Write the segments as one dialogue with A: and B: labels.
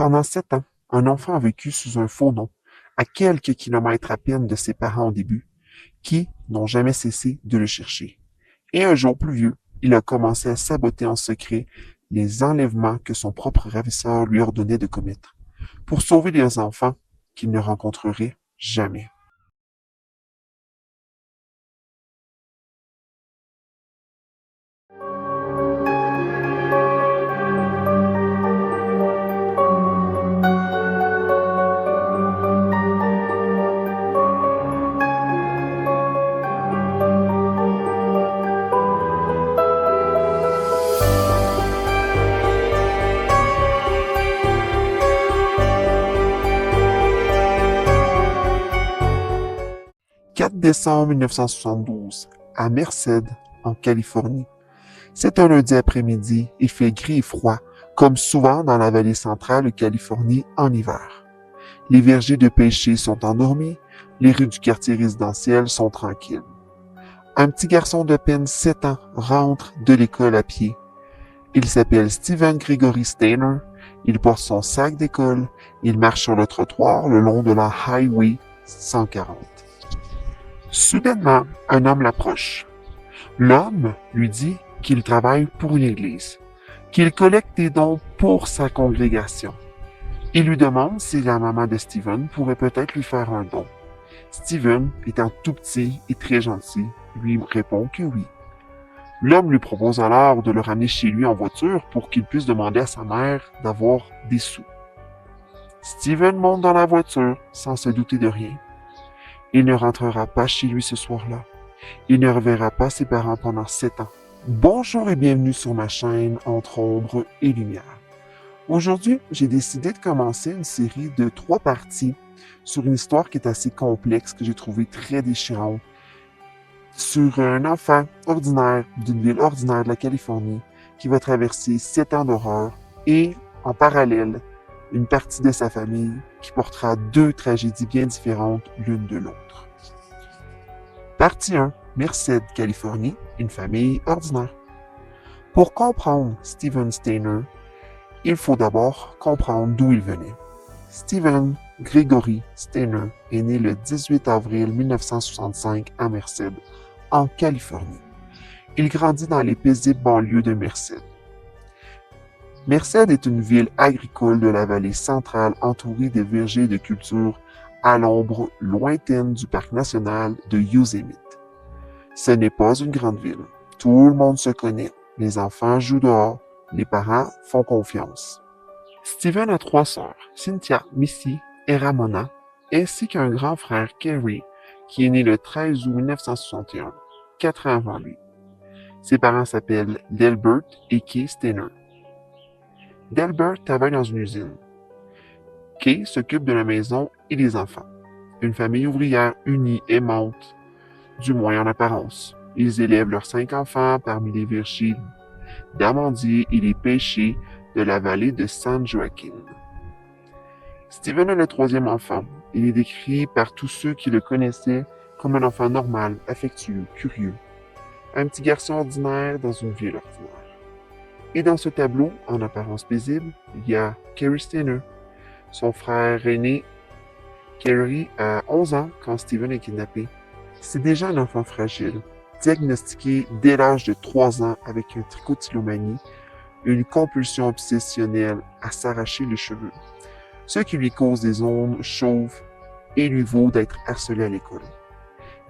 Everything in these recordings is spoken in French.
A: Pendant 7 ans, un enfant a vécu sous un faux nom, à quelques kilomètres à peine de ses parents au début, qui n'ont jamais cessé de le chercher. Et un jour plus vieux, il a commencé à saboter en secret les enlèvements que son propre ravisseur lui ordonnait de commettre, pour sauver les enfants qu'il ne rencontrerait jamais. 4 décembre 1972, à Merced, en Californie. C'est un lundi après-midi, il fait gris et froid, comme souvent dans la vallée centrale de Californie en hiver. Les vergers de pêcher sont endormis, les rues du quartier résidentiel sont tranquilles. Un petit garçon de peine 7 ans rentre de l'école à pied. Il s'appelle Steven Gregory Steiner, il porte son sac d'école, il marche sur le trottoir le long de la Highway 140. Soudainement, un homme l'approche. L'homme lui dit qu'il travaille pour une église, qu'il collecte des dons pour sa congrégation. Il lui demande si la maman de Steven pourrait peut-être lui faire un don. Steven, étant tout petit et très gentil, lui répond que oui. L'homme lui propose alors de le ramener chez lui en voiture pour qu'il puisse demander à sa mère d'avoir des sous. Steven monte dans la voiture sans se douter de rien. Il ne rentrera pas chez lui ce soir-là. Il ne reverra pas ses parents pendant 7 ans. Bonjour et bienvenue sur ma chaîne Entre ombre et lumière. Aujourd'hui, j'ai décidé de commencer une série de 3 parties sur une histoire qui est assez complexe, que j'ai trouvée très déchirante, sur un enfant ordinaire d'une ville ordinaire de la Californie qui va traverser 7 ans d'horreur et, en parallèle, une partie de sa famille qui portera 2 tragédies bien différentes l'une de l'autre. Partie 1. Merced, Californie, une famille ordinaire. Pour comprendre Steven Steiner, il faut d'abord comprendre d'où il venait. Steven Gregory Steiner est né le 18 avril 1965 à Merced, en Californie. Il grandit dans les paisibles banlieues de Merced. Merced est une ville agricole de la vallée centrale entourée de vergers de culture à l'ombre lointaine du parc national de Yosemite. Ce n'est pas une grande ville. Tout le monde se connaît. Les enfants jouent dehors. Les parents font confiance. Steven a 3 sœurs, Cynthia, Missy et Ramona, ainsi qu'un grand frère, Kerry, qui est né le 13 août 1961, 4 ans avant lui. Ses parents s'appellent Delbert et Kay Steiner. Delbert travaille dans une usine. Kay s'occupe de la maison et des enfants. Une famille ouvrière unie, aimante, du moins en apparence. Ils élèvent leurs 5 enfants parmi les vergers d'amandiers et les pêchers de la vallée de San Joaquin. Steven est le 3e enfant. Il est décrit par tous ceux qui le connaissaient comme un enfant normal, affectueux, curieux. Un petit garçon ordinaire dans une ville ordinaire. Et dans ce tableau, en apparence paisible, il y a Kerry Steiner, son frère aîné. Kerry a 11 ans quand Steven est kidnappé. C'est déjà un enfant fragile, diagnostiqué dès l'âge de 3 ans avec une trichotillomanie, une compulsion obsessionnelle à s'arracher les cheveux, ce qui lui cause des ondes chauves et lui vaut d'être harcelé à l'école.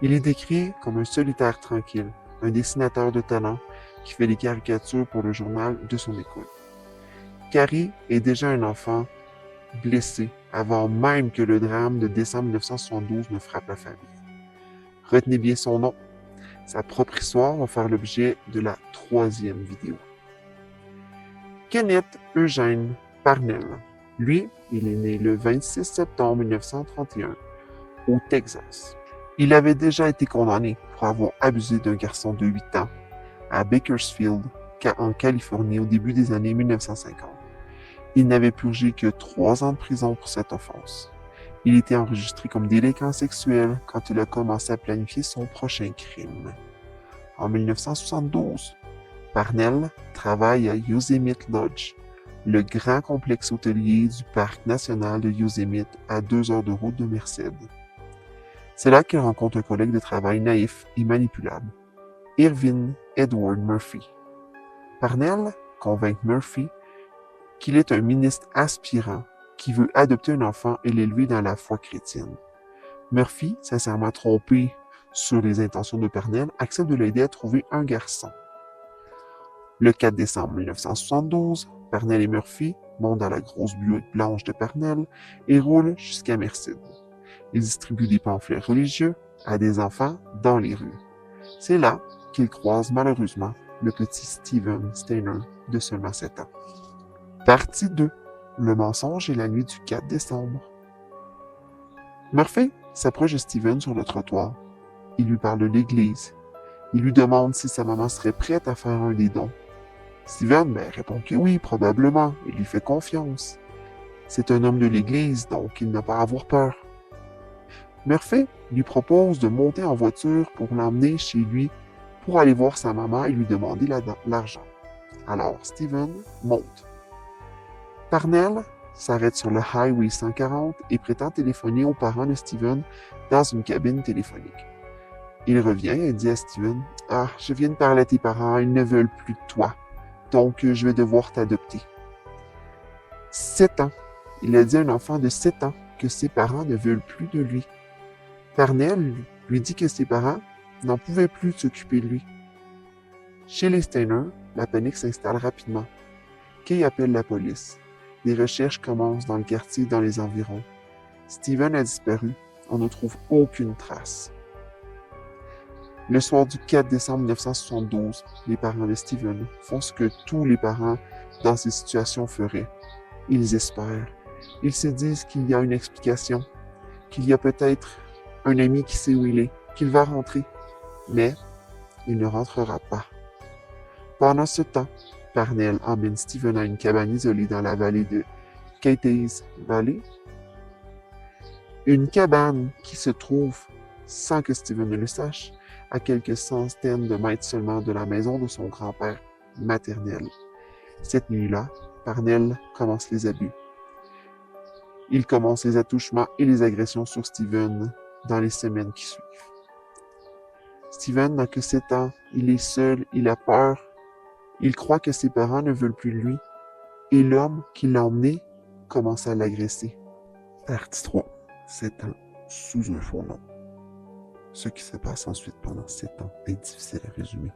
A: Il est décrit comme un solitaire tranquille, un dessinateur de talent qui fait des caricatures pour le journal de son école. Carrie est déjà un enfant blessé avant même que le drame de décembre 1972 ne frappe la famille. Retenez bien son nom. Sa propre histoire va faire l'objet de la 3e vidéo. Kenneth Eugene Parnell. Lui, il est né le 26 septembre 1931 au Texas. Il avait déjà été condamné pour avoir abusé d'un garçon de 8 ans à Bakersfield, en Californie, au début des années 1950. Il n'avait purgé que 3 ans de prison pour cette offense. Il était enregistré comme délinquant sexuel quand il a commencé à planifier son prochain crime. En 1972, Parnell travaille à Yosemite Lodge, le grand complexe hôtelier du parc national de Yosemite à 2 heures de route de Merced. C'est là qu'il rencontre un collègue de travail naïf et manipulable, Irvin Edward Murphy. Parnell convainc Murphy qu'il est un ministre aspirant qui veut adopter un enfant et l'élever dans la foi chrétienne. Murphy, sincèrement trompé sur les intentions de Parnell, accepte de l'aider à trouver un garçon. Le 4 décembre 1972, Parnell et Murphy montent dans la grosse Buick blanche de Parnell et roulent jusqu'à Merced. Ils distribuent des pamphlets religieux à des enfants dans les rues. C'est là qu'ils croisent malheureusement le petit Steven Steiner de seulement 7 ans. Partie 2. Le mensonge et la nuit du 4 décembre. Murphy s'approche de Steven sur le trottoir. Il lui parle de l'église. Il lui demande si sa maman serait prête à faire un des dons. Steven répond que oui, probablement. Il lui fait confiance. C'est un homme de l'église, donc il n'a pas à avoir peur. Murphy lui propose de monter en voiture pour l'emmener chez lui pour aller voir sa maman et lui demander l'argent. Alors Steven monte. Parnell s'arrête sur le Highway 140 et prétend téléphoner aux parents de Steven dans une cabine téléphonique. Il revient et dit à Steven « Ah, je viens de parler à tes parents, ils ne veulent plus de toi, donc je vais devoir t'adopter. » 7 ans. Il a dit à un enfant de 7 ans que ses parents ne veulent plus de lui. Parnell lui dit que ses parents n'en pouvaient plus s'occuper de lui. Chez les Steiner, la panique s'installe rapidement. Kay appelle la police. Des recherches commencent dans le quartier et dans les environs. Steven a disparu. On ne trouve aucune trace. Le soir du 4 décembre 1972, les parents de Steven font ce que tous les parents dans ces situations feraient. Ils espèrent. Ils se disent qu'il y a une explication, qu'il y a peut-être un ami qui sait où il est, qu'il va rentrer. Mais il ne rentrera pas. Pendant ce temps, Parnell emmène Steven à une cabane isolée dans la vallée de Cathays Valley. Une cabane qui se trouve, sans que Steven ne le sache, à quelques centaines de mètres seulement de la maison de son grand-père maternel. Cette nuit-là, Parnell commence les abus. Il commence les attouchements et les agressions sur Steven dans les semaines qui suivent. Steven n'a que 7 ans, il est seul, il a peur, il croit que ses parents ne veulent plus de lui, et l'homme qui l'a emmené commence à l'agresser. Partie 3. 7 ans sous un faux nom. Ce qui se passe ensuite pendant 7 ans est difficile à résumer,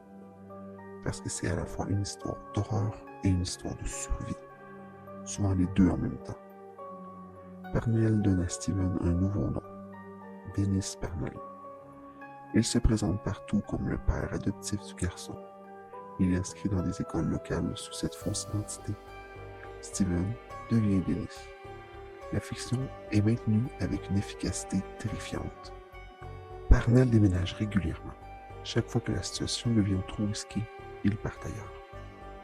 A: parce que c'est à la fois une histoire d'horreur et une histoire de survie, souvent les deux en même temps. Parnell donne à Steven un nouveau nom, Dennis Parnell. Il se présente partout comme le père adoptif du garçon. Il est inscrit dans des écoles locales sous cette fausse identité. Steven devient Dennis. La fiction est maintenue avec une efficacité terrifiante. Parnell déménage régulièrement. Chaque fois que la situation devient trop risquée, il part ailleurs.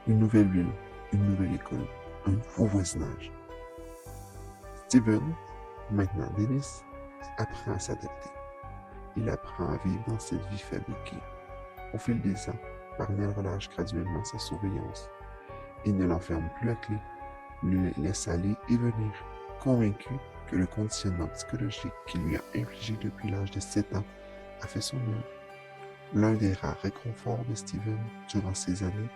A: Une nouvelle ville, une nouvelle école, un nouveau voisinage. Steven, maintenant Dennis, apprend à s'adapter. Il apprend à vivre dans cette vie fabriquée. Au fil des ans, Parnell relâche graduellement sa surveillance. Il ne l'enferme plus à clé, lui laisse aller et venir, convaincu que le conditionnement psychologique qu'il lui a infligé depuis l'âge de 7 ans a fait son œuvre. L'un des rares réconforts de Steven durant ces années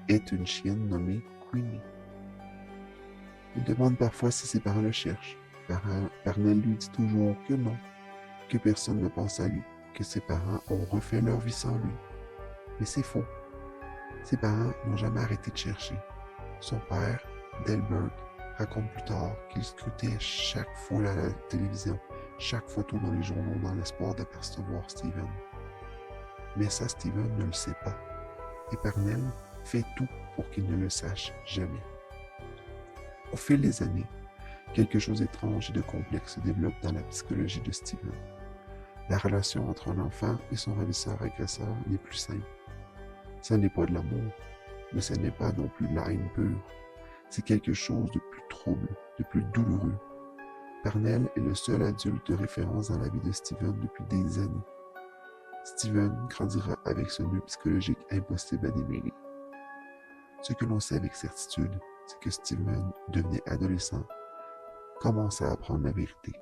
A: est une chienne nommée Queenie. Il demande parfois si ses parents le cherchent. Parnell lui dit toujours que non, que personne ne pense à lui, que ses parents ont refait leur vie sans lui. Mais c'est faux. Ses parents n'ont jamais arrêté de chercher. Son père, Delbert, raconte plus tard qu'il scrutait chaque foule à la télévision, chaque photo dans les journaux dans l'espoir d'apercevoir Steven. Mais ça, Steven ne le sait pas. Et Parnell fait tout pour qu'il ne le sache jamais. Au fil des années, quelque chose d'étrange et de complexe se développe dans la psychologie de Steven. La relation entre un enfant et son ravisseur-agresseur n'est plus simple. Ce n'est pas de l'amour, mais ce n'est pas non plus de la haine pure. C'est quelque chose de plus trouble, de plus douloureux. Parnell est le seul adulte de référence dans la vie de Steven depuis des années. Steven grandira avec ce nœud psychologique impossible à démêler. Ce que l'on sait avec certitude, c'est que Steven devenait adolescent, commençait à apprendre la vérité.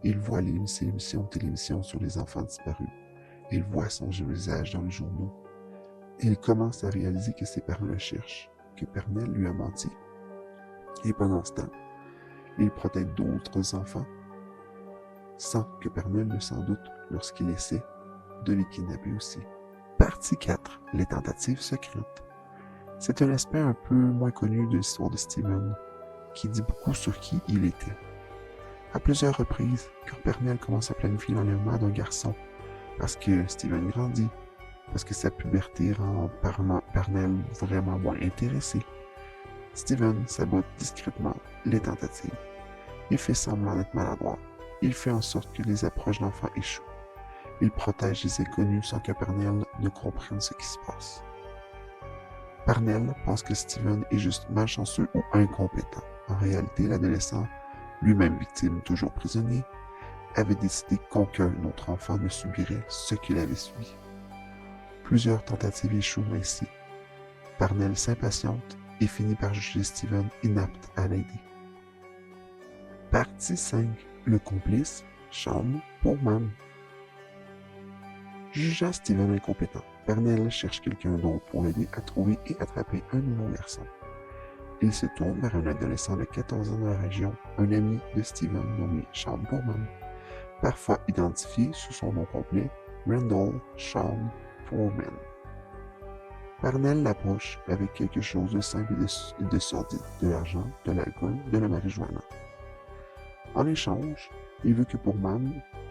A: Il voit les émissions de télévision sur les enfants disparus. Il voit son visage dans les journaux. Et il commence à réaliser que ses parents le cherchent, que Pernell lui a menti. Et pendant ce temps, il protège d'autres enfants, sans que Pernell ne s'en doute lorsqu'il essaie de les kidnapper aussi. Partie 4. Les tentatives secrètes. C'est un aspect un peu moins connu de l'histoire de Steven, qui dit beaucoup sur qui il était. À plusieurs reprises, quand Pernell commence à planifier l'enlèvement d'un garçon, parce que Steven grandit, parce que sa puberté rend Pernell vraiment moins intéressé, Steven sabote discrètement les tentatives. Il fait semblant d'être maladroit. Il fait en sorte que les approches d'enfants échouent. Il protège les inconnus sans que Pernell ne comprenne ce qui se passe. Pernell pense que Steven est juste malchanceux ou incompétent. En réalité, l'adolescent, lui-même victime, toujours prisonnier, avait décidé qu'aucun autre enfant ne subirait ce qu'il avait subi. Plusieurs tentatives échouent ainsi. Pernell s'impatiente et finit par juger Steven inapte à l'aider. Partie 5. Le complice, Sean Pullman. Jugeant Steven incompétent, Pernell cherche quelqu'un d'autre pour l'aider à trouver et attraper un nouveau garçon. Il se tourne vers un adolescent de 14 ans de la région, un ami de Steven nommé Sean Pullman, parfois identifié sous son nom complet, Randall Sean Pullman. Pernell l'approche avec quelque chose de simple et de sordide, de l'argent, de l'alcool, de la marijuana. En échange, il veut que Pullman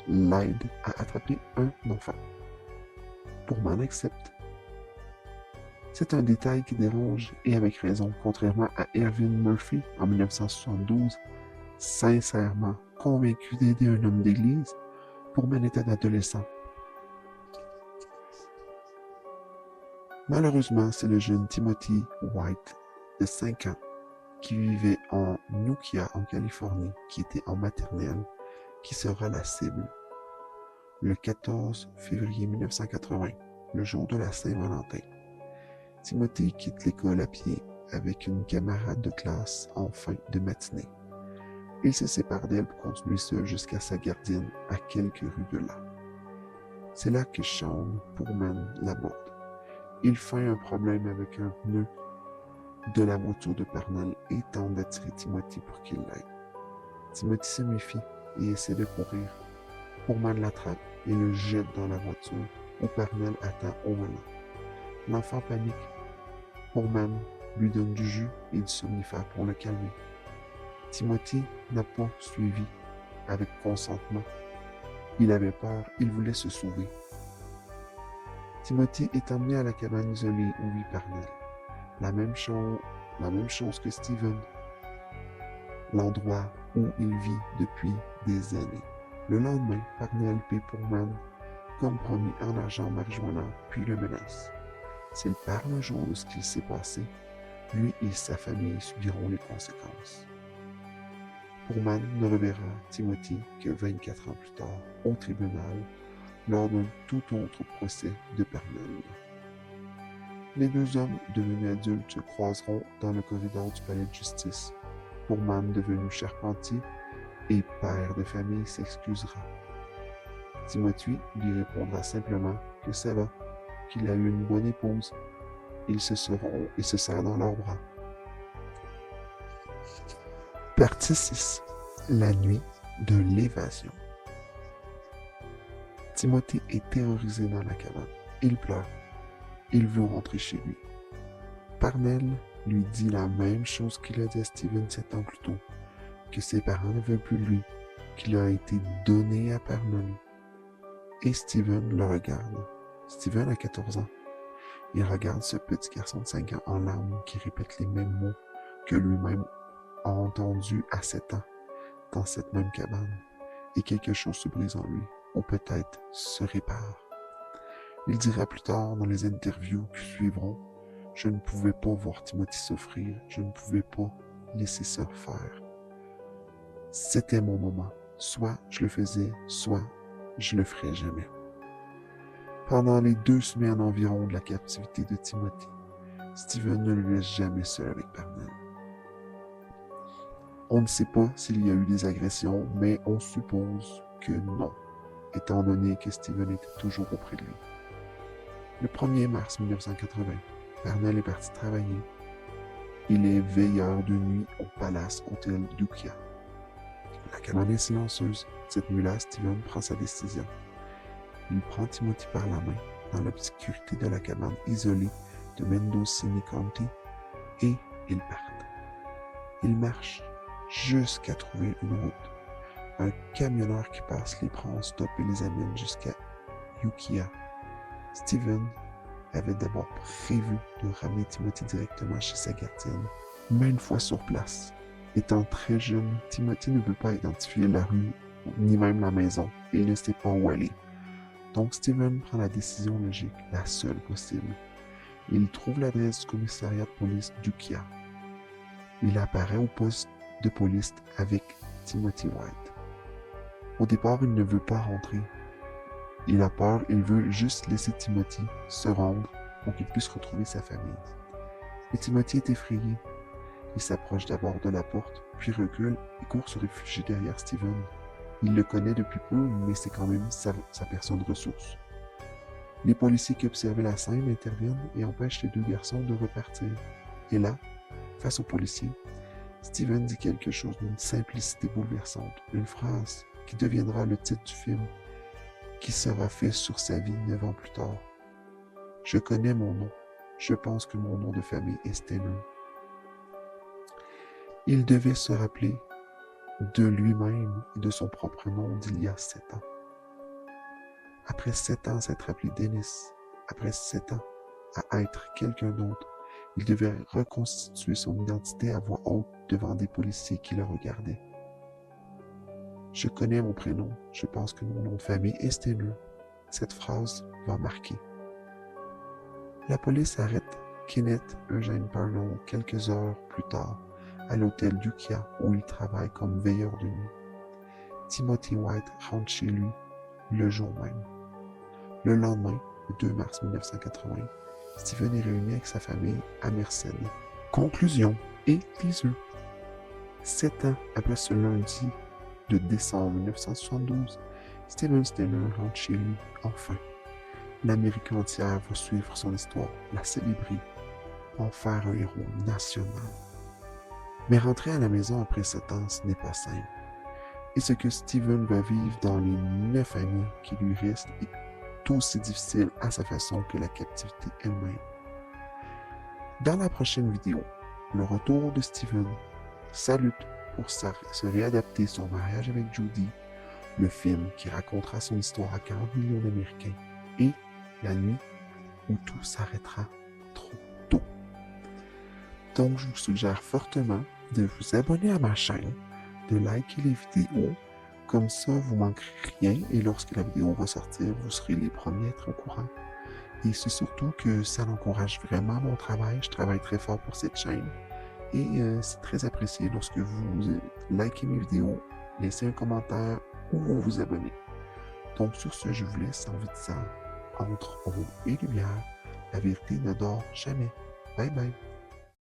A: l'aide à attraper un enfant. Pullman accepte. C'est un détail qui dérange, et avec raison, contrairement à Ervin Murphy en 1972, sincèrement convaincu d'aider un homme d'église, Pullman est un adolescent. Malheureusement, c'est le jeune Timothy White, de 5 ans, qui vivait en Ukiah, en Californie, qui était en maternelle, qui sera la cible. Le 14 février 1980, le jour de la Saint-Valentin, Timothy quitte l'école à pied avec une camarade de classe en fin de matinée. Il se sépare d'elle pour continuer seul jusqu'à sa gardienne à quelques rues de là. C'est là que Sean Pullman l'aborde. Il feint un problème avec un pneu de la voiture de Pernell et tente d'attirer Timothy pour qu'il l'aide. Timothy se méfie et essaie de courir. Pullman l'attrape et le jette dans la voiture où Pernell attend au volant. L'enfant panique. Pullman lui donne du jus et du somnifère pour le calmer. Timothy n'a pas suivi avec consentement. Il avait peur, il voulait se sauver. Timothy est emmené à la cabane isolée où vit Pernell. La même chose que Steven, l'endroit où il vit depuis des années. Le lendemain, Pernell paie Pullman comme promis en argent marijuana, puis le menace. S'il parle un jour de ce qu'il s'est passé, lui et sa famille subiront les conséquences. Pullman ne reverra Timothy que 24 ans plus tard, au tribunal, lors d'un tout autre procès de Pernell. Les deux hommes, devenus adultes, se croiseront dans le corridor du palais de justice. Pullman, devenu charpentier et père de famille, s'excusera. Timothy lui répondra simplement que ça va, qu'il a eu une bonne épouse. Ils se serrent dans leurs bras. Partie 6. La nuit de l'évasion. Timothy est terrorisé dans la cabane. Il pleure. Il veut rentrer chez lui. Pernell lui dit la même chose qu'il a dit à Steven 7 ans plus tôt, que ses parents ne veulent plus de lui, qu'il a été donné à Pernell. Et Steven le regarde. Steven a 14 ans. Il regarde ce petit garçon de 5 ans en larmes qui répète les mêmes mots que lui-même a entendus à 7 ans dans cette même cabane. Et quelque chose se brise en lui, ou peut-être se répare. Il dira plus tard dans les interviews qui suivront: « Je ne pouvais pas voir Timothy souffrir, je ne pouvais pas laisser ça faire. C'était mon moment. Soit je le faisais, soit je le ferais jamais. » Pendant les 2 semaines environ de la captivité de Timothy, Steven ne le laisse jamais seul avec Pernell. On ne sait pas s'il y a eu des agressions, mais on suppose que non, étant donné que Steven était toujours auprès de lui. Le 1er mars 1980, Parnell est parti travailler. Il est veilleur de nuit au Palace Hotel d'Ukiah. La cabane est silencieuse. Cette nuit-là, Steven prend sa décision. Il prend Timothy par la main dans l'obscurité de la cabane isolée de Mendocino County et ils partent. Ils marchent jusqu'à trouver une route. Un camionneur qui passe les prend en stop et les amène jusqu'à Ukiah. Steven avait d'abord prévu de ramener Timothy directement chez sa gardienne, mais une fois sur place. Étant très jeune, Timothy ne peut pas identifier la rue ni même la maison et il ne sait pas où aller. Donc Steven prend la décision logique, la seule possible. Il trouve l'adresse du commissariat de police d'Ukiah. Il apparaît au poste de police avec Timothy White. Au départ, il ne veut pas rentrer. Il a peur, il veut juste laisser Timothy se rendre pour qu'il puisse retrouver sa famille. Mais Timothy est effrayé. Il s'approche d'abord de la porte, puis recule et court se réfugier derrière Steven. Il le connaît depuis peu, mais c'est quand même sa personne ressource. Les policiers qui observaient la scène interviennent et empêchent les deux garçons de repartir. Et là, face aux policiers, Steven dit quelque chose d'une simplicité bouleversante, une phrase qui deviendra le titre du film, qui sera fait sur sa vie 9 ans plus tard. Je connais mon nom. Je pense que mon nom de famille est Stener. Il devait se rappeler de lui-même et de son propre nom d'il y a 7 ans. Après 7 ans à s'être appelé Dennis, après 7 ans à être quelqu'un d'autre, il devait reconstituer son identité à voix haute devant des policiers qui le regardaient. Je connais mon prénom, je pense que mon nom de famille est Stener. Cette phrase va marquer. La police arrête Kenneth Eugene Parnell quelques heures plus tard à l'hôtel d'Ukiah où il travaille comme veilleur de nuit. Timothy White rentre chez lui le jour même. Le lendemain, le 2 mars 1980, Steven est réuni avec sa famille à Merced. Conclusion et teaser. 7 ans après ce lundi de décembre 1972, Steven Stener rentre chez lui enfin. L'Amérique entière va suivre son histoire, la célébrer, en faire un héros national. Mais rentrer à la maison après 7 ans, ce n'est pas simple. Et ce que Steven va vivre dans les 9 années qui lui restent est aussi difficile à sa façon que la captivité elle-même. Dans la prochaine vidéo, le retour de Steven, sa lutte pour se réadapter son mariage avec Judy, le film qui racontera son histoire à 40 millions d'Américains, et la nuit où tout s'arrêtera trop tôt. Donc je vous suggère fortement de vous abonner à ma chaîne, de liker les vidéos, comme ça vous ne manquerez rien et lorsque la vidéo va sortir, vous serez les premiers à être au courant. Et c'est surtout que ça encourage vraiment mon travail, je travaille très fort pour cette chaîne et c'est très apprécié lorsque vous likez mes vidéos, laissez un commentaire ou vous vous abonnez. Donc sur ce, je vous laisse en vous disant, entre ombre et lumière, la vérité ne dort jamais. Bye bye.